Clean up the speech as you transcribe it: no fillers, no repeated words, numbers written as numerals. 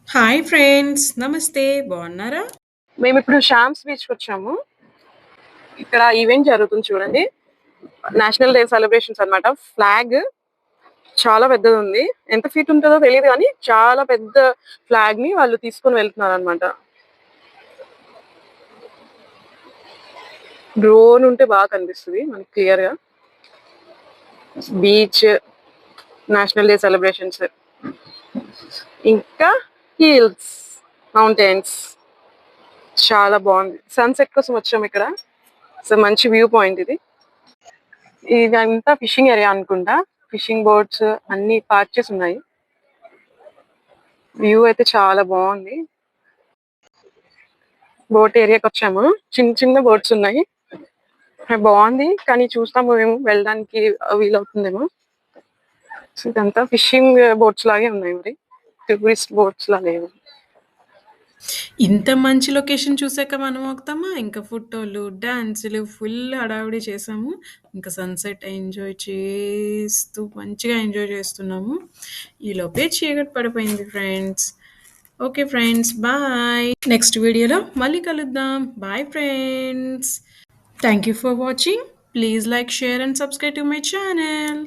Hi friends. నమస్తే. బాగున్నారా? మేమిప్పుడు Sham's బీచ్‌కి వచ్చాము. ఇక్కడ ఈవెంట్ జరుగుతుంది చూడండి. నేషనల్ డే సెలబ్రేషన్స్ అన్నమాట. ఫ్లాగ్ చాలా పెద్దదుంది. ఎంత ఫీట్ ఉంటదో తెలీదు గానీ, చాలా పెద్ద ఫ్లాగ్‌ని వాళ్ళు తీసుకొని వెళ్తున్నారన్నమాట. డ్రోన్ ఉంటే బాగా కనిపిస్తది మనకి క్లియర్‌గా. Beach, national day celebrations. ఇంకా హిల్స్, మౌంటైన్స్ చాలా బాగుంది. సన్‌సెట్ కోసం వచ్చాము ఇక్కడ. సో మంచి వ్యూ పాయింట్ ఇది. ఇదంతా ఫిషింగ్ ఏరియా అనుకుంటా. ఫిషింగ్ బోట్స్ అన్ని పార్క్ చేసి ఉన్నాయి. వ్యూ అయితే చాలా బాగుంది. బోట్ ఏరియాకి వచ్చాము. చిన్న చిన్న బోట్స్ ఉన్నాయి. బాగుంది కానీ చూస్తాము మేము వెళ్ళడానికి వీలవుతుందేమో. సో ఇదంతా ఫిషింగ్ బోట్స్ లాగే ఉన్నాయి, మరి టూరిస్ట్ బోట్స్ లా లేవు. ఇంత మంచి లొకేషన్ చూసాక మనం ఆగుతామా? ఇంకా ఫోటోలు, డాన్సులు ఫుల్ హడావిడి చేసాము. ఇంకా సన్‌సెట్ ఎంజాయ్ చేస్తూ మంచిగా ఎంజాయ్ చేస్తున్నాము. ఈలోపే చీకటి పడిపోయింది friends. Okay friends, bye. Next వీడియోలో మళ్ళీ కలుద్దాం. Bye friends. Thank you for watching. Please like, share and subscribe to my channel.